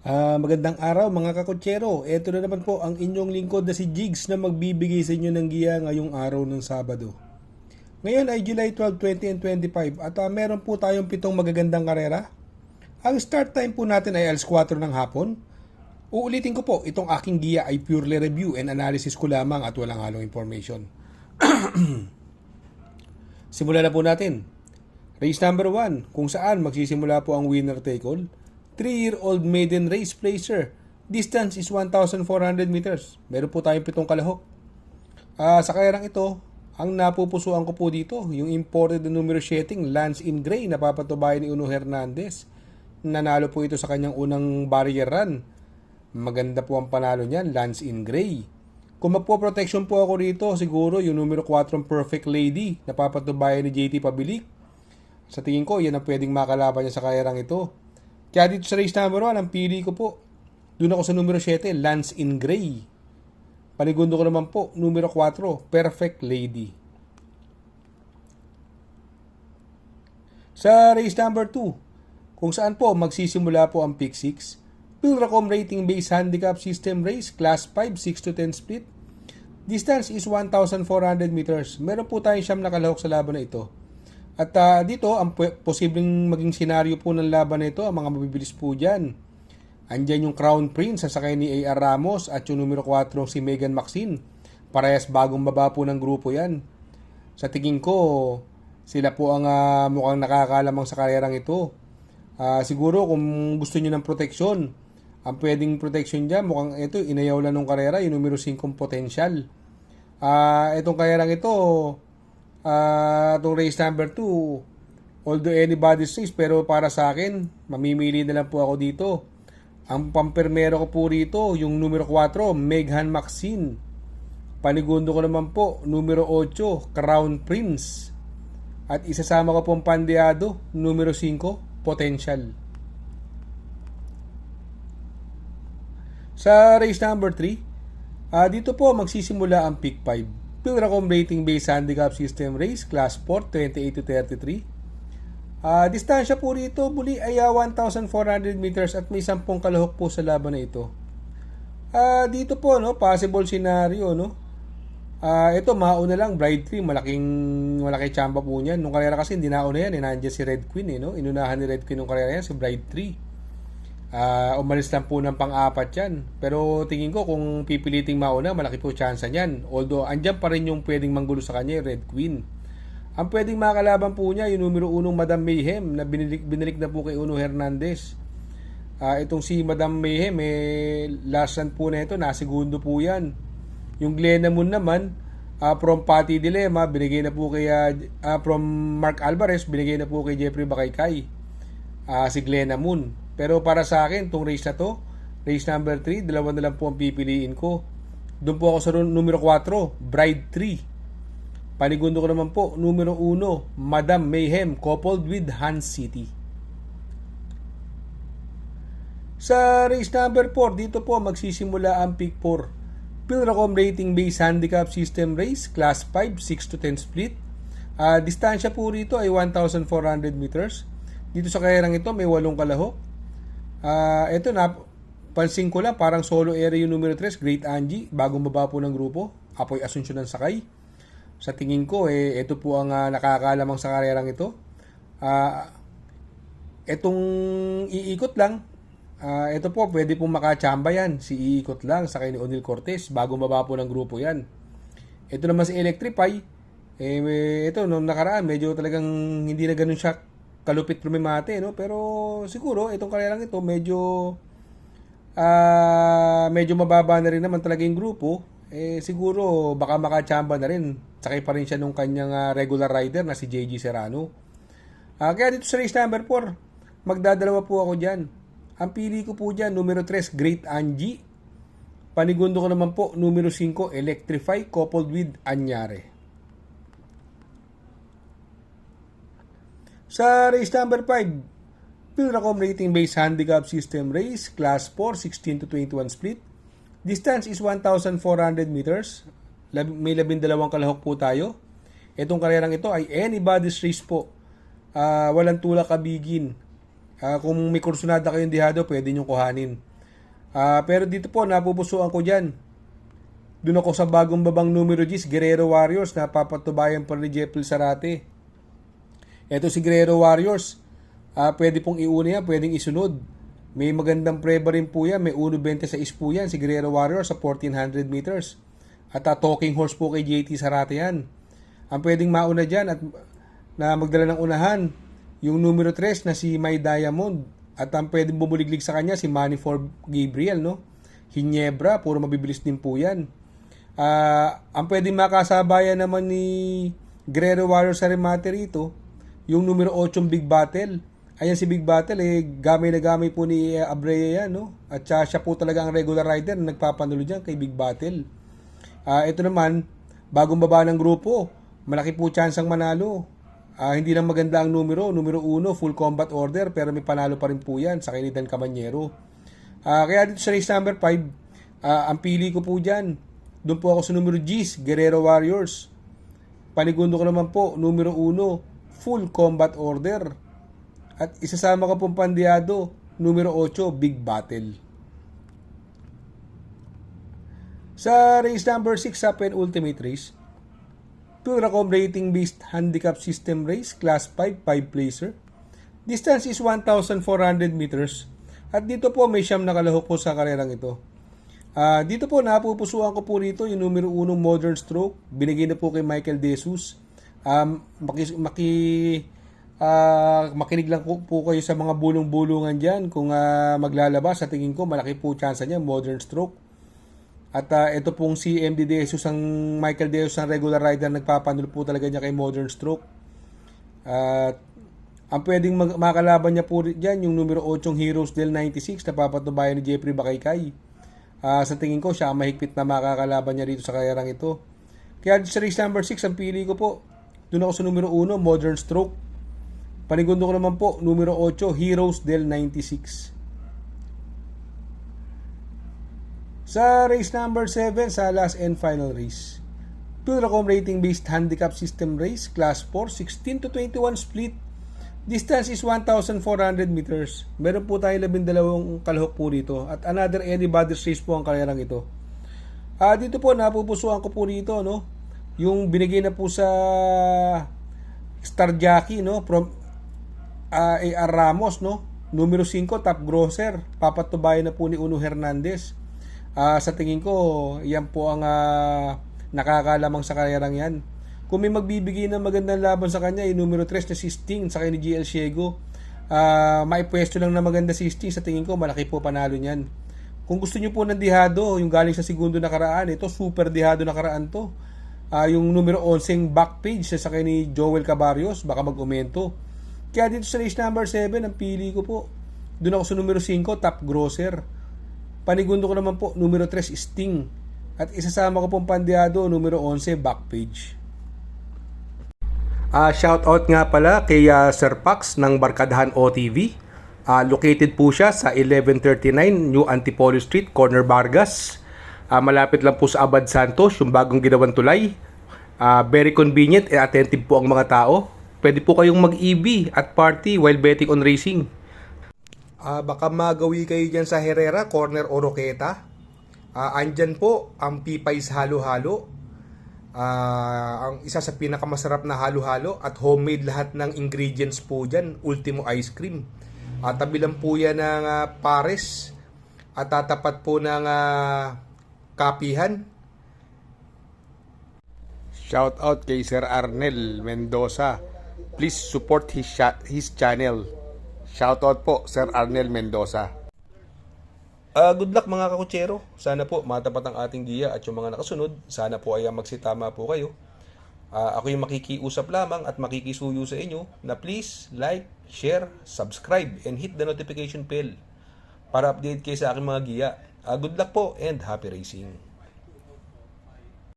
Magandang araw mga kakutsero. Ito na naman po ang inyong lingkod na si Jigs na magbibigay sa inyo ng giya ngayong araw ng Sabado. Ngayon ay July 12, 2025 at meron po tayong 7 magagandang karera. Ang start time po natin ay alas 4 ng hapon. Uulitin ko po, itong aking giya ay purely review and analysis ko lamang at walang halong information. Simulan na po natin. Race number 1, kung saan magsisimula po ang winner take all. 3-year-old maiden race placer. Distance is 1,400 meters. Meron po tayong 7 kalahok. Sa karerang ito, ang napupusuan ko po dito, yung imported na numero 7, Lance in Gray, na papatubayan ni Uno Hernandez. Nanalo po ito sa kanyang unang barrier run. Maganda po ang panalo niyan, Lance in Gray. Kung magpo-protection po ako rito, siguro yung numero 4, Perfect Lady, na papatubayan ni JT Pabilik. Sa tingin ko, yan ang pwedeng makalaban niya sa karerang ito. Kaya dito sa race number 1, ang pili ko po, doon ako sa numero 7, Lance in Gray. Panigundo ko naman po, numero 4, Perfect Lady. Sa race number 2, kung saan po magsisimula po ang pick 6, Pilracom rating based handicap system race, class 5, 6 to 10 split. Distance is 1,400 meters. Meron po tayong siyam na kalahok sa laban na ito. At dito, ang posibleng maging senaryo po ng laban na ito, ang mga mabibilis po dyan. Andyan yung Crown Prince, sasakay ni A.R. Ramos, at yung numero 4 si Megan Maxine. Parehas bagong baba po ng grupo yan. Sa tingin ko, sila po ang mukhang nakakalamang sa karerang ito. Siguro kung gusto nyo ng proteksyon, ang pwedeng protection dyan, mukhang ito, inayaw lang ng karera, yung numero 5 potential. Itong karerang ito, itong race number 2, although anybody's race, pero para sa akin, mamimili na lang po ako dito. Ang pampermero ko po rito, yung numero 4, Megan Maxine. Panigundo ko naman po, numero 8, Crown Prince. At isasama ko pong pandeado, numero 5, Potential. Sa race number 3, dito po magsisimula ang pick 5. Pilracom rating based handicap system race, class 4, 28 to 33. Distansya po rito muli ay 1,400 meters at may 10 kalahok po sa laban na ito. Dito po, no, possible scenario, no. Ito mauna lang, Bride 3, malaki chamba po niyan. Nung karera kasi hindi nauna yan, nandiyan si Red Queen, no. Inunahan ni Red Queen nung karera yan, si Bride 3. Umalis lang po ng pang-apat yan. Pero tingin ko kung pipiliting mauna, malaki po chance niyan. Although, andyan pa rin yung pwedeng manggulo sa kanya, yung Red Queen. Ang pwedeng makalaban po niya, yung numero 1, Madam Mayhem, na binalik na po kay Uno Hernandez. Itong si Madam Mayhem, last run po na ito, nasigundo po yan. Yung Glenna Moon naman, from Pati Dilemma, binigay na po kay, from Mark Alvarez, binigay na po kay Jeffrey Bakaykay. Si Glenna Moon. Pero para sa akin, itong race na to, race number 3, dalawa na lang po ang pipiliin ko. Doon po ako sa numero 4, Bride 3. Panigundo ko naman po, numero 1, Madam Mayhem, coupled with Hans City. Sa race number 4, dito po magsisimula ang pick 4. Pilracom rating based handicap system race, class 5, 6 to 10 split. Distansya po rito ay 1,400 meters. Dito sa karerang ito, may 8 kalahok. Ito na, pansin ko lang, parang solo area yung numero 3, Great Angie, bagong baba po ng grupo, Apoy Asunsyon ng sakay. Sa tingin ko, ito po ang nakakalamang sa karerang ito. Itong iikot lang, ito po, pwede pong makachamba yan, si iikot lang, sakay ni O'Neil Cortez, bagong baba po ng grupo yan. Ito naman si Electrify, ito, nung nakaraan, medyo talagang hindi na ganun siya kalupit lumimate, no? Pero siguro itong karerang ito medyo mababa na rin naman talaga yung grupo. Siguro baka makachamba na rin. Sakay pa rin siya nung kanyang regular rider na si JG Serrano. Kaya dito sa race number 4, magdadalawa po ako diyan. Ang pili ko po diyan, numero 3, Great Angie. Panigundo ko naman po, numero 5, Electrify, coupled with Anyare. Sa race number 5, Pilracom rating based handicap system race, class 4, 16 to 21 split. Distance is 1,400 meters. May 12 kalahok po tayo. Itong karerang ito ay anybody's race po. Walang tulak kabigin. Kung may kursunada kayong dihado, pwede nyo kuhanin. Pero dito po, napupusuan ko dyan. Doon ako sa bagong babang numero 10, Guerrero Warriors, na papatubayan pa ni Jeffrey Zarate. Ito si Guerrero Warriors, pwede pong iuna yan, pwedeng isunod. May magandang preba rin po yan, may 1.26 po yan, si Guerrero Warriors sa 1400 meters. At talking horse po kay JT Zarate yan. Ang pwedeng mauna dyan at na magdala ng unahan, yung numero 3 na si My Diamond. At ang pwedeng bumuliglig sa kanya si Money for Gabriel, no? Hinebra, puro mabibilis din po yan. Ang pwedeng makasabayan naman ni Guerrero Warriors sa remate rito, yung numero 8 Big Battle. Ayan si Big Battle, gamay na gamay po ni Abreu yan, no? At siya po talaga ang regular rider na nagpapanulo dyan kay Big Battle. Ito naman, bagong baba ng grupo, malaki po chance ang manalo. Hindi lang maganda ang numero 1, full combat order, pero may panalo pa rin po yan sa kay Dan Caballero. Kaya dito sa race number 5, ang pili ko po dyan, doon po ako sa numero G's, Guerrero Warriors. Panigundo ko naman po, numero 1, full combat order. At isasama ko pong pandiado, numero 8, Big Battle. Sa race number 6 sa penultimate race, Pilracom rating based handicap system race, class 5, 5 placer. Distance is 1,400 meters. At dito po may siyam na kalahok po sa karerang ito. Dito po napupusuan ko po rito yung numero 1 Modern Stroke. Binigay na po kay Michael De Jesus. Makinig lang po kayo sa mga bulong-bulungan dyan kung maglalabas. Sa tingin ko malaki po chance niya Modern Stroke. At ito pong si MD De Jesus, ang Michael De Jesus, ang regular rider, nagpapanulo po talaga niya kay Modern Stroke. Ang pwedeng makalaban niya po dyan yung numero 8 Heroes del 96 na papatubayan ni Jeffrey Bakaykay. Sa tingin ko siya ang mahigpit na makakalaban niya rito sa karerang ito. Kaya sa race number 6 ang pili ko po, doon ako sa numero 1 Modern Stroke. Panigundo ko naman po numero 8 Heroes del 96. Sa race number 7 sa last and final race, Pilracom rating based handicap system race, class 4, 16 to 21 split. Distance is 1,400 meters. Meron po tayo 12 kalahok po dito. At another anybody's race po ang karerang ito. Dito po napupusuan ko po rito, no? Yung binigay na po sa Star Jockey, no? From AR Ramos, no? Numero 5 Top Grosser. Papatubayan na po ni Uno Hernandez. Sa tingin ko, yan po ang nakakalamang sa karerang yan. Kung may magbibigay ng magandang laban sa kanya, yung numero 3 na si Sting sa kanya ni GL Ciego, maipwesto lang na maganda si Sting, sa tingin ko malaki po panalo niyan. Kung gusto niyo po ng dihado, yung galing sa segundo nakaraan, ito super dihado nakaraan to. Yung numero 11 back page sa kanya ni Joel Cabarrios, baka mag-umento. Kaya dito sa race number 7, ang pili ko po, doon ako sa numero 5 Top Grosser. Panigundo ko naman po, numero 3, Sting. At isasama ko pong pandiado, numero 11, Backpage. Shoutout nga pala kay Sir Pax ng Barkadahan OTV. Located po siya sa 1139 New Antipolo Street, Corner Vargas. Malapit lang po sa Abad Santos, yung bagong ginawang tulay. Very convenient and attentive po ang mga tao. Pwede po kayong mag-EB at party while betting on racing. Baka magawi kayo dyan sa Herrera, Corner o Roqueta. Andyan po ang Pipay's Halo-Halo. Ang isa sa pinakamasarap na halo-halo at homemade lahat ng ingredients po dyan. Ultimo Ice Cream. Tabi lang po yan ng Pares at tatapat po ng Kapihan. Shout out kay Sir Arnel Mendoza. Please support his channel. Shoutout po, Sir Arnel Mendoza. Good luck mga kakutsero. Sana po matapat ang ating giya at yung mga nakasunod. Sana po ay magsitama po kayo. Ako yung makikiusap lamang at makikisuyo sa inyo na please like, share, subscribe, and hit the notification bell para update kayo sa aking mga giya. Good luck po and happy racing.